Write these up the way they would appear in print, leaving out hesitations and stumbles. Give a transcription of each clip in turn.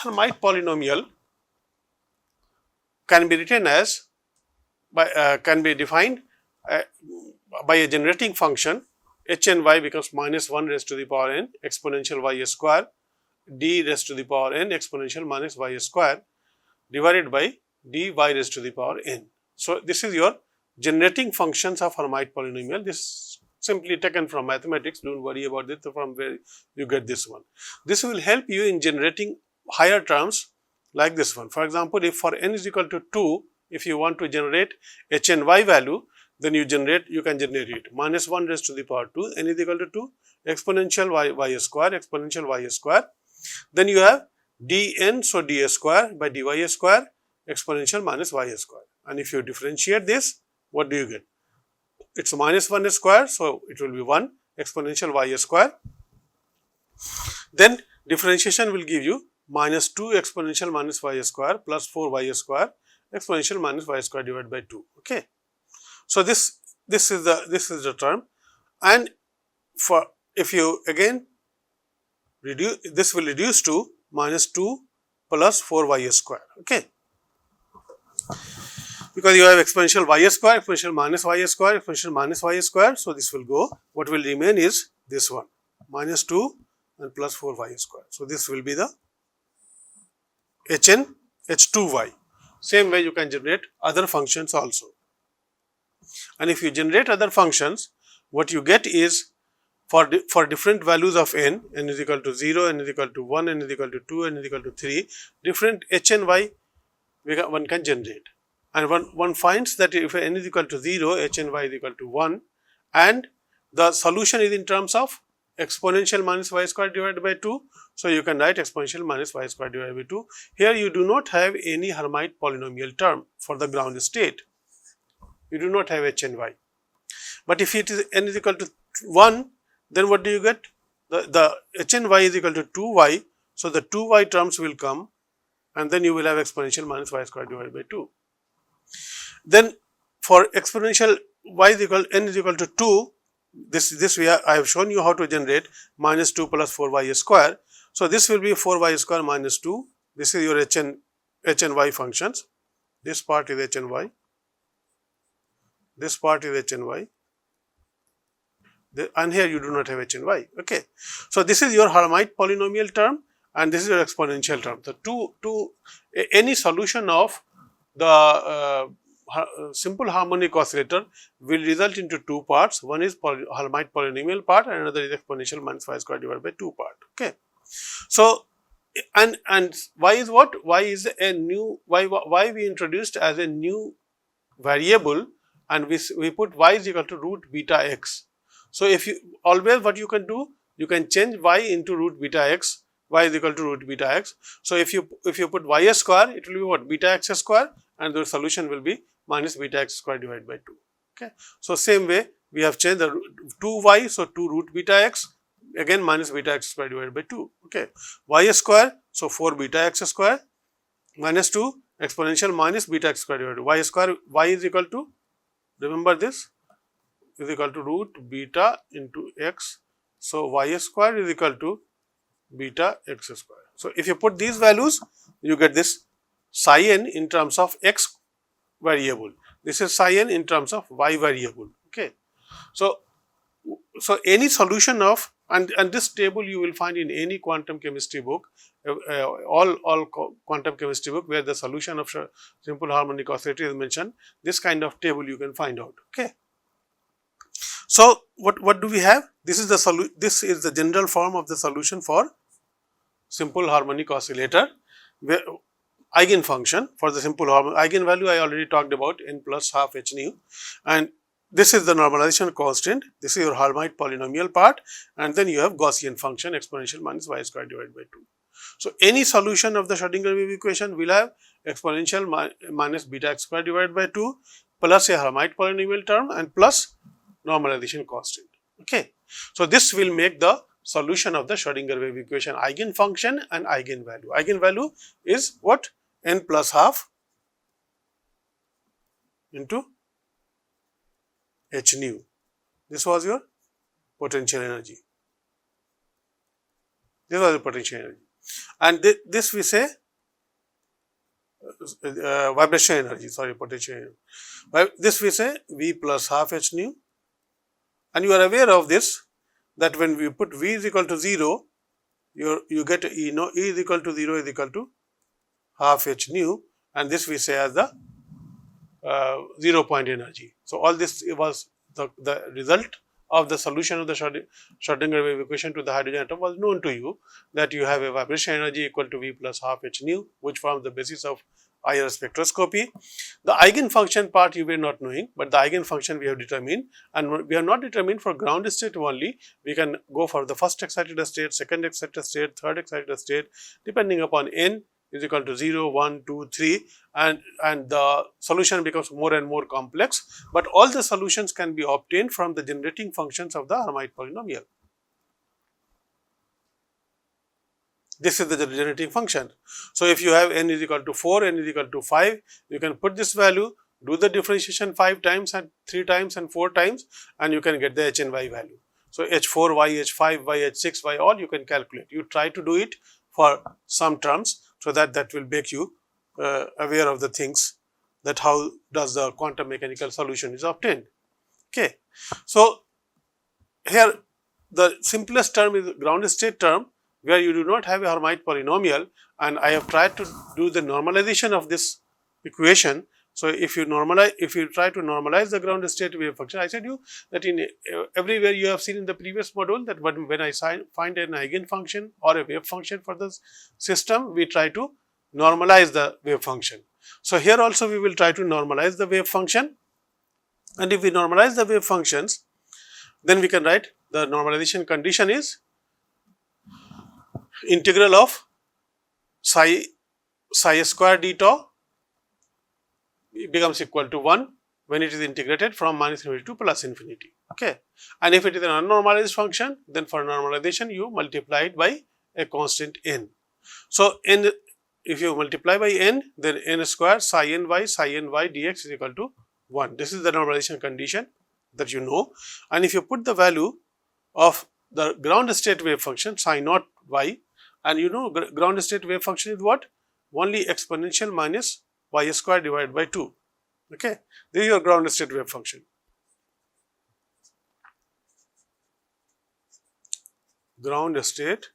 Hermite polynomial can be written as can be defined by a generating function. H and y becomes minus 1 raised to the power n exponential y square d raised to the power n exponential minus y square divided by dy raised to the power n. So, this is your generating functions of Hermite polynomial. This is simply taken from mathematics, do not worry about it, from where you get this one. This will help you in generating higher terms like this one. For example, if for n is equal to 2, if you want to generate h and y value, then you can generate it minus 1 raised to the power 2, n is equal to 2, exponential y square, then you have dn, so d square by dy square exponential minus y square, and if you differentiate this, what do you get? It's minus 1 square, so it will be 1 exponential y square. Then differentiation will give you minus 2 exponential minus y square plus 4 y square exponential minus y square divided by 2. Okay. So this is the term, and for if you again reduce, this will reduce to minus 2 plus 4 y square. Okay. Because you have exponential y square, exponential minus y square, exponential minus y square. So, this will go, what will remain is this one, minus 2 and plus 4 y square. So, this will be the hn h2y. Same way you can generate other functions also. And if you generate other functions, what you get is for different values of n is equal to 0, n is equal to 1, n is equal to 2, n is equal to 3, different h and y one can generate. And one finds that if n is equal to 0, h and y is equal to 1, and the solution is in terms of exponential minus y square divided by 2. So, you can write exponential minus y square divided by 2. Here you do not have any Hermite polynomial term for the ground state. You do not have h and y. But if it is n is equal to 1, then what do you get? The h and y is equal to 2y. So, the 2y terms will come, and then you will have exponential minus y square divided by 2. Then for exponential y is equal n is equal to 2, I have shown you how to generate minus 2 plus 4y square. So, this will be 4y square minus 2. This is your h and y functions. This part is h and y. This part is h and y. And here you do not have h and y. Okay. So, this is your Hermite polynomial term, and this is your exponential term. So, any solution of the simple harmonic oscillator will result into two parts. One is Hermite polynomial part, and another is exponential minus y square divided by 2 part. Okay. So, and y is what? Y is a new, why we introduced as a new variable, and we put y is equal to root beta x. So, if you always what you can do, you can change y into root beta x, y is equal to root beta x. So, if you put y square, it will be what? Beta x square, and the solution will be minus beta x square divided by 2. Okay. So, same way we have changed the 2y, so 2 root beta x, again minus beta x square divided by 2. Okay. Y square, so 4 beta x square minus 2 exponential minus beta x square divided by y square, y is equal to, remember this, is equal to root beta into x. So, y square is equal to beta x square. So, if you put these values, you get this psi n in terms of x variable. This is psi n in terms of y variable. Okay. So, any solution of, and this table you will find in any quantum chemistry book, all quantum chemistry book where the solution of simple harmonic oscillator is mentioned, this kind of table you can find out. Okay. So, what do we have? This is the general form of the solution for simple harmonic oscillator, where eigenfunction for the simple eigenvalue I already talked about, n plus half h nu, and this is the normalization constant. This is your Hermite polynomial part, and then you have Gaussian function exponential minus y square divided by 2. So, any solution of the Schrodinger wave equation will have exponential minus beta x square divided by 2 plus a Hermite polynomial term and plus normalization constant. Okay. So, this will make the solution of the Schrodinger wave equation eigenfunction and eigenvalue. Eigenvalue is what? N plus half into h nu. This was your potential energy. This was the potential energy. and this we say vibration energy, sorry, potential energy. This we say V plus half h nu, and you are aware of this, that when we put V is equal to 0, you get E, no, E is equal to 0 is equal to half h nu, and this we say as the 0 point energy. So, all this was the result of the solution of the Schrodinger wave equation to the hydrogen atom was known to you, that you have a vibration energy equal to V plus half h nu, which forms the basis of IR spectroscopy. The eigenfunction part you were not knowing, but the eigenfunction we have determined, and we have not determined for ground state only. We can go for the first excited state, second excited state, third excited state, depending upon n is equal to 0, 1, 2, 3, and the solution becomes more and more complex, but all the solutions can be obtained from the generating functions of the Hermite polynomial. This is the generating function. So, if you have n is equal to 4, n is equal to 5, you can put this value, do the differentiation 5 times and 3 times and 4 times, and you can get the h and y value. So, h4y, h5y, h6y, all you can calculate. You try to do it for some terms, so that will make you aware of the things, that how does the quantum mechanical solution is obtained. Okay. So, here the simplest term is ground state term, where you do not have a Hermite polynomial, and I have tried to do the normalization of this equation. So, if you try to normalize the ground state wave function, I said you that in everywhere you have seen in the previous module, that when I find an eigenfunction or a wave function for the system, we try to normalize the wave function. So, here also we will try to normalize the wave function, and if we normalize the wave functions, then we can write the normalization condition is integral of psi square d tau becomes equal to 1 when it is integrated from minus infinity to plus infinity. Okay. And if it is an unnormalized function, then for normalization you multiply it by a constant n. So, n, if you multiply by n, then n square psi n y dx is equal to 1. This is the normalization condition that you know, and if you put the value of the ground state wave function psi naught y, and you know ground state wave function is what? Only exponential minus y square divided by 2. Okay. This is your ground state wave function. Ground state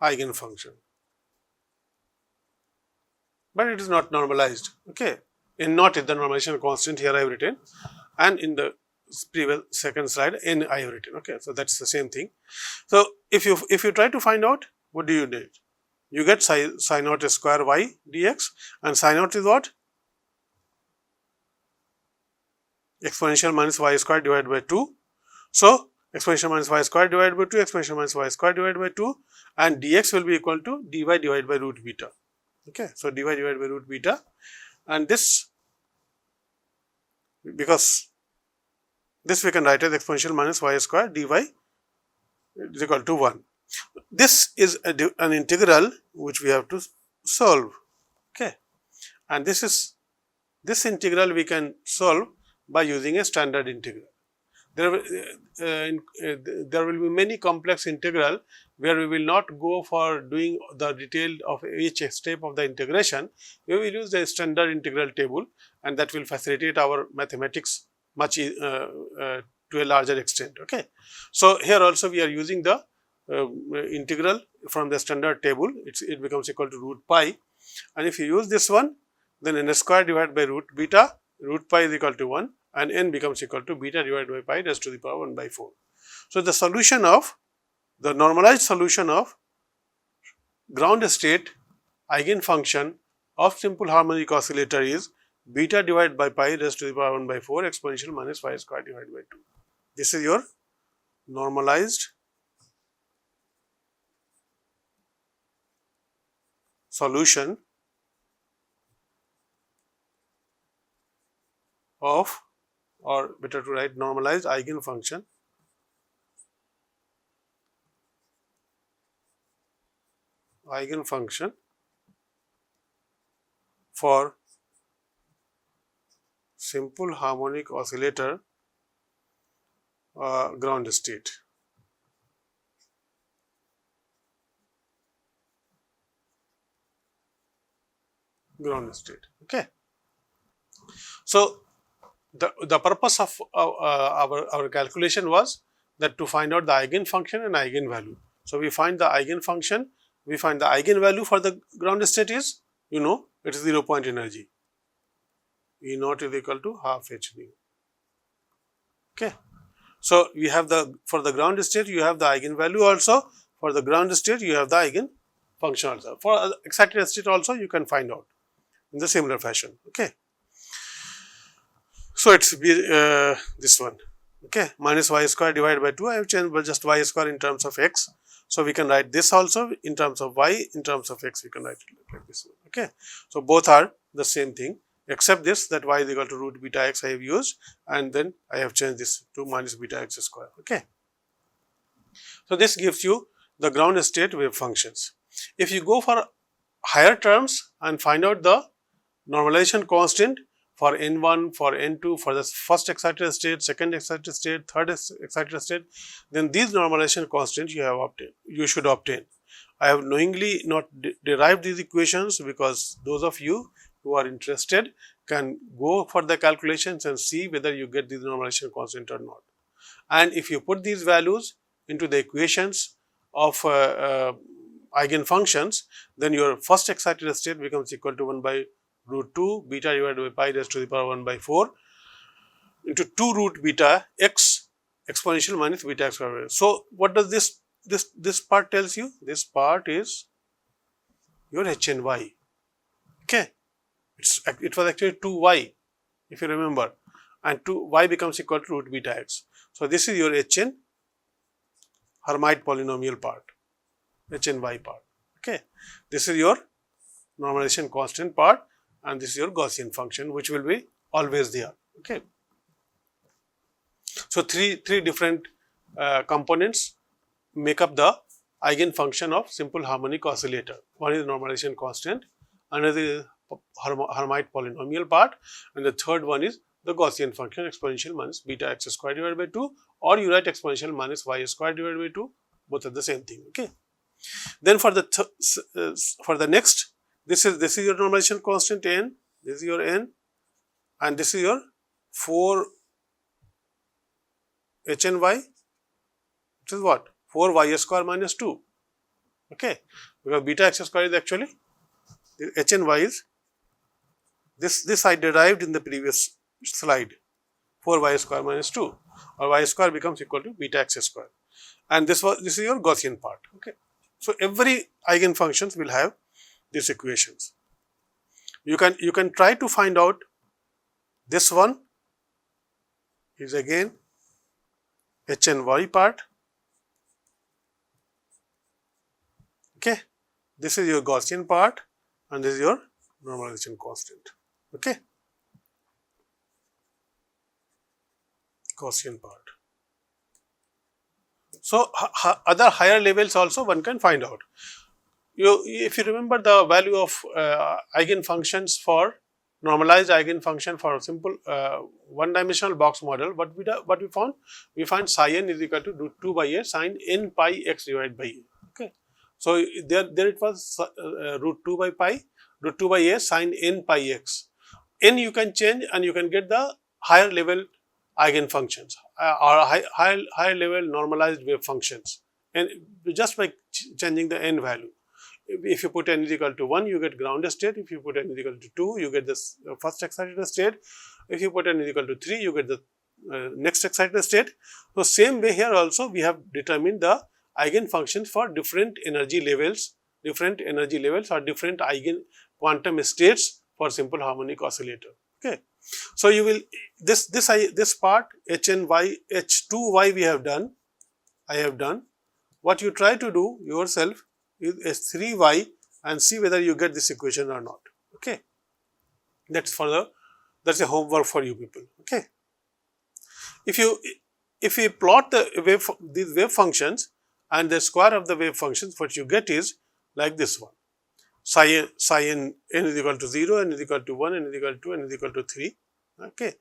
eigenfunction, but it is not normalized. Okay. N naught is the normalization constant, here I have written, and in the previous second slide n I have written. Okay. So, that is the same thing. So, if you try to find out, what do you do? You get psi naught square y dx, and psi naught is what? Exponential minus y square divided by 2. So, exponential minus y square divided by 2, exponential minus y square divided by 2, and dx will be equal to dy divided by root beta. Okay. So, dy divided by root beta, and this, because this we can write as exponential minus y square dy is equal to 1. This is an integral which we have to solve. Okay. And this integral we can solve by using a standard integral. There will be many complex integral where we will not go for doing the detail of each step of the integration. We will use the standard integral table, and that will facilitate our mathematics much to a larger extent. Okay. So, here also we are using the integral from the standard table. It becomes equal to root pi, and if you use this one, then n square divided by root beta, root pi is equal to 1, and n becomes equal to beta divided by pi raised to the power 1 by 4. So, the solution of the normalized solution of ground state eigenfunction of simple harmonic oscillator is beta divided by pi raised to the power 1 by 4 exponential minus y square divided by 2. This is your normalized solution of, or better to write, normalized eigenfunction for simple harmonic oscillator ground state. ground state. Okay. So the purpose of our calculation was that to find out the eigenfunction and eigenvalue. So we find the eigenfunction, we find the eigenvalue for the ground state is, you know, it is 0 point energy. E naught is equal to half h nu. Okay. So we have the, for the ground state you have the eigenvalue also, for the ground state you have the eigenfunction also. For excited state also you can find out in the similar fashion. Okay. So it's this one. Okay, minus y square divided by 2. I have changed just y square in terms of x. So we can write this also in terms of y, in terms of x we can write it like this one. Okay. So both are the same thing, except this, that y is equal to root beta x I have used, and then I have changed this to minus beta x square. Okay. So this gives you the ground state wave functions. If you go for higher terms and find out the normalization constant for n1, for n2, for the first excited state, second excited state, third excited state, then these normalization constants you should obtain. I have knowingly not derived these equations because those of you who are interested can go for the calculations and see whether you get these normalization constant or not. And if you put these values into the equations of eigenfunctions, then your first excited state becomes equal to 1 by root 2 beta divided by pi raised to the power 1 by 4 into 2 root beta x exponential minus beta x square. So what does this part tells you? This part is your h and y. Okay, it was actually 2y if you remember, and 2y becomes equal to root beta x. So this is your h and Hermite polynomial part, h and y part. Okay, this is your normalization constant part, and this is your Gaussian function, which will be always there. Okay. So three different components make up the eigenfunction of simple harmonic oscillator. One is normalization constant, another is Hermite polynomial part, and the third one is the Gaussian function exponential minus beta x square divided by 2, or you write exponential minus y square divided by 2. Both are the same thing. Okay. Then for the next, this is your normalization constant n, this is your n, and this is your 4 h and y, which is what? 4 y square minus 2. Okay, because beta x square is actually h and y is this I derived in the previous slide, 4 y square minus 2, or y square becomes equal to beta x square, and this is your Gaussian part. Okay, so every eigenfunctions will have these equations. You can try to find out. This one is again h and y part. Okay, this is your Gaussian part, and this is your normalization constant. Okay, Gaussian part. So other higher levels also one can find out. If you remember the value of eigenfunctions for normalized eigenfunction for a simple one-dimensional box model, what we found? We find psi n is equal to root 2 by a sine n pi x divided by a. Okay, so there it was root 2 by pi, root 2 by a sine n pi x. N you can change and you can get the higher level eigenfunctions or higher level normalized wave functions, and just by changing the n value. If you put n is equal to 1, you get ground state. If you put n is equal to 2, you get this first excited state. If you put n is equal to 3, you get the next excited state. So same way here also we have determined the eigenfunctions for different energy levels or different eigen quantum states for simple harmonic oscillator. Okay, so you will this part h and y, h2y we have done. I have done. What you try to do yourself is 3y and see whether you get this equation or not. Okay, that's a homework for you people. Okay, if you plot these wave functions and the square of the wave functions, what you get is like this one: psi n is equal to 0, n is equal to 1, n is equal to 2, n is equal to 3. Okay,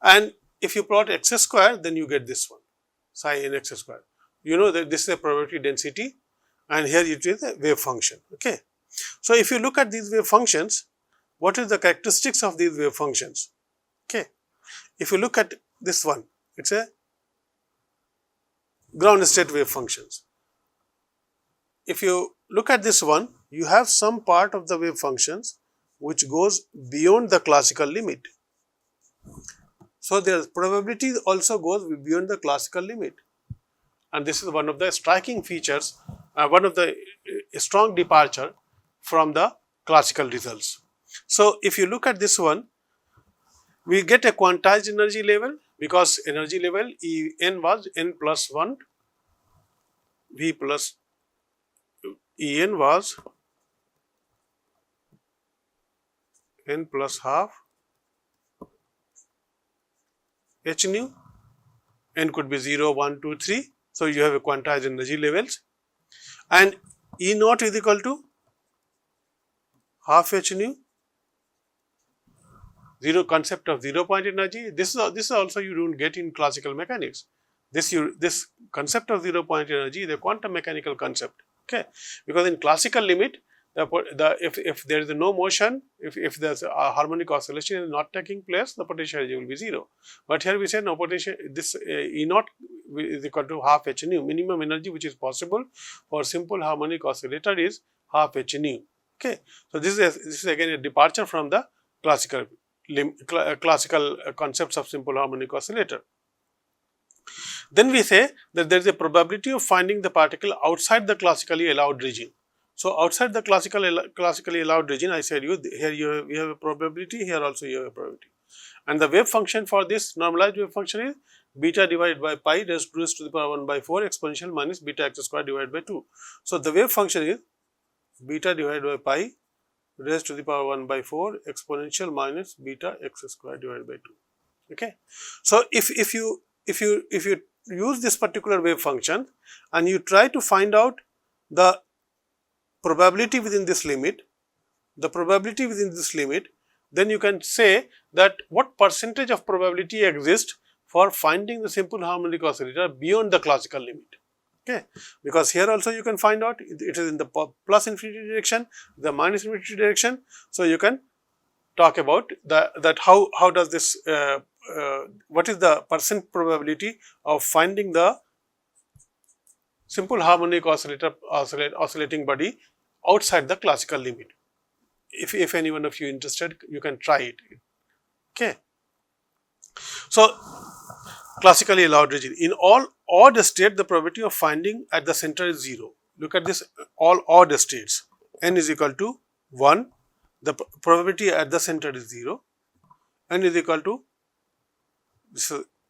and if you plot x square, then you get this one, psi n x square. You know that this is a probability density, and here it is a wave function. Okay, so if you look at these wave functions, what is the characteristics of these wave functions. Okay. If you look at this one, it's a ground state wave functions. If you look at this one, you have some part of the wave functions which goes beyond the classical limit. So, their probability also goes beyond the classical limit, and this is one of the striking features, one of the strong departure from the classical results. So, if you look at this one, we get a quantized energy level, because energy level En was n plus 1, V plus En was n plus half h nu, n could be 0, 1, 2, 3. So, you have a quantized energy levels, and E naught is equal to half h nu, 0 concept of 0 point energy. This is also you do not get in classical mechanics. This concept of 0 point energy is a quantum mechanical concept. Okay, because in classical limit, if there is no motion, if there is a harmonic oscillation is not taking place, the potential energy will be 0. But here we say no potential, this E naught is equal to half h nu, minimum energy which is possible for simple harmonic oscillator is half h nu. Okay, so this is again a departure from the classical concepts of simple harmonic oscillator. Then we say that there is a probability of finding the particle outside the classically allowed region. So, outside the classically allowed region, I said you here you have a probability, here also you have a probability, and the wave function for this normalized wave function is beta divided by pi raised to the power 1 by 4 exponential minus beta x square divided by 2. So, the wave function is beta divided by pi raised to the power 1 by 4 exponential minus beta x square divided by 2. Okay. So, if you use this particular wave function and you try to find out the probability within this limit, then you can say that what percentage of probability exists for finding the simple harmonic oscillator beyond the classical limit. Okay, because here also you can find out it is in the plus infinity direction, the minus infinity direction. So, you can talk about that how does this what is the percent probability of finding the simple harmonic oscillating body outside the classical limit. If any one of you interested, you can try it. Okay. So, classically allowed region, in all odd state the probability of finding at the center is 0. Look at this, all odd states, n is equal to 1, the probability at the center is 0, n is equal to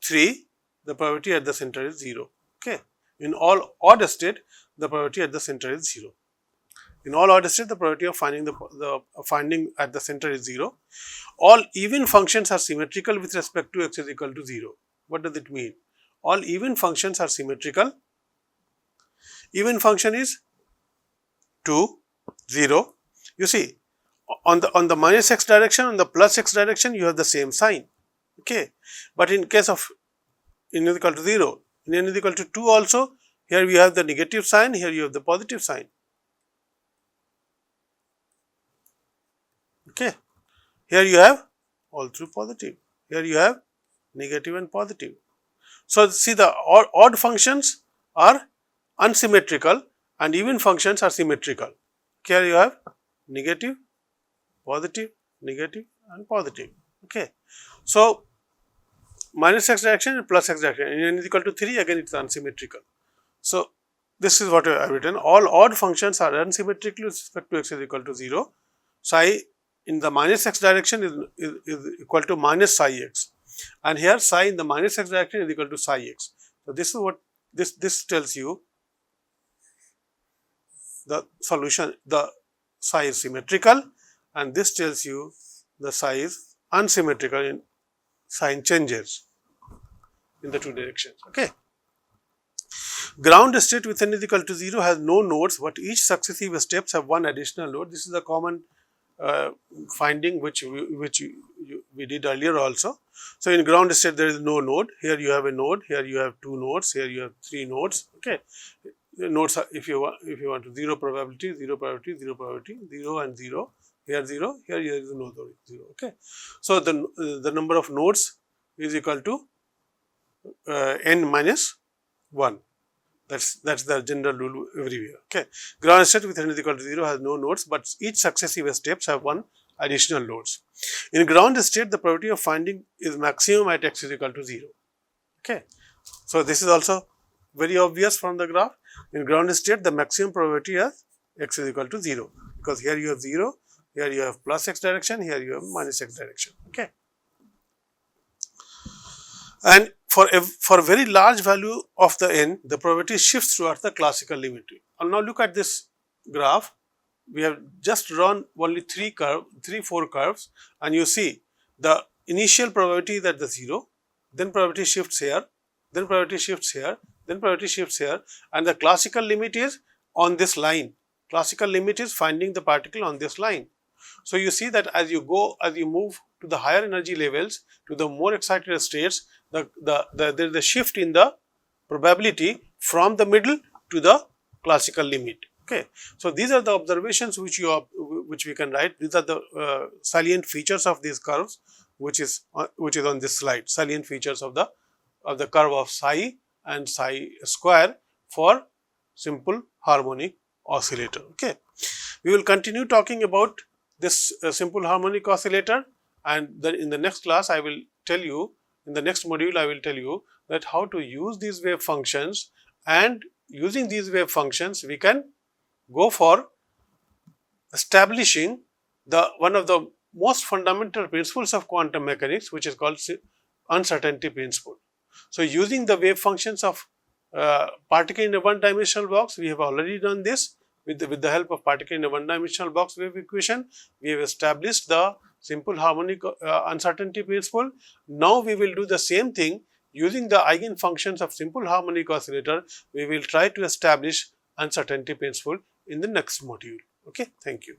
3, the probability at the center is 0. Okay. In all odd state, the probability at the center is 0. In all odd state, the probability of finding the finding at the center is 0. All even functions are symmetrical with respect to x is equal to 0. What does it mean? All even functions are symmetrical. Even function is 2, 0. You see, on the minus x direction, on the plus x direction, you have the same sign. Okay, but in case of n is equal to 0, in n is equal to 2 also, here we have the negative sign, here you have the positive sign. Okay, here you have all through positive, here you have negative and positive. So, see the odd functions are unsymmetrical and even functions are symmetrical. Here you have negative, positive, negative and positive. Okay. So, minus x direction and plus x direction, in n is equal to 3, again it is unsymmetrical. So, this is what I have written, all odd functions are unsymmetrical with respect to x is equal to 0. Psi in the minus x direction is equal to minus psi x, and here psi in the minus x direction is equal to psi x. So, this is what this tells you the solution, the psi is symmetrical, and this tells you the psi is unsymmetrical in sign changes in the two directions. Okay. Ground state with n is equal to 0 has no nodes, but each successive steps have one additional node. This is a common finding which we did earlier also. So, in ground state there is no node, here you have a node, here you have 2 nodes, here you have 3 nodes. Okay. The nodes are, if you want to 0 probability, 0 probability, 0 probability, 0 and 0, here 0, here is no 0. Okay. So the number of nodes is equal to n minus 1. That's the general rule everywhere. Okay. Ground state with n is equal to 0 has no nodes, but each successive steps have one additional nodes. In ground state, the probability of finding is maximum at x is equal to 0. Okay. So this is also very obvious from the graph. In ground state, the maximum probability is x is equal to 0, because here you have 0, here you have plus x direction, here you have minus x direction. Okay. And for very large value of the n, the probability shifts towards the classical limit. And now look at this graph. We have just run only 4 curves, and you see the initial probability is at the 0, then probability shifts here, then probability shifts here, then probability shifts here, and the classical limit is on this line. Classical limit is finding the particle on this line. So you see that as you move to the higher energy levels, to the more excited states, there is a shift in the probability from the middle to the classical limit. Okay. So these are the observations which we can write. These are the salient features of these curves, which is on this slide. Salient features of the curve of psi and psi square for simple harmonic oscillator. Okay. We will continue talking about this simple harmonic oscillator, and in the next class I will tell you, in the next module I will tell you that how to use these wave functions, and using these wave functions we can go for establishing one of the most fundamental principles of quantum mechanics, which is called uncertainty principle. So using the wave functions of particle in a one-dimensional box, we have already done this. With the help of particle in a one-dimensional box wave equation, we have established the simple harmonic uncertainty principle. Now we will do the same thing using the eigenfunctions of simple harmonic oscillator. We will try to establish uncertainty principle in the next module. Okay, thank you.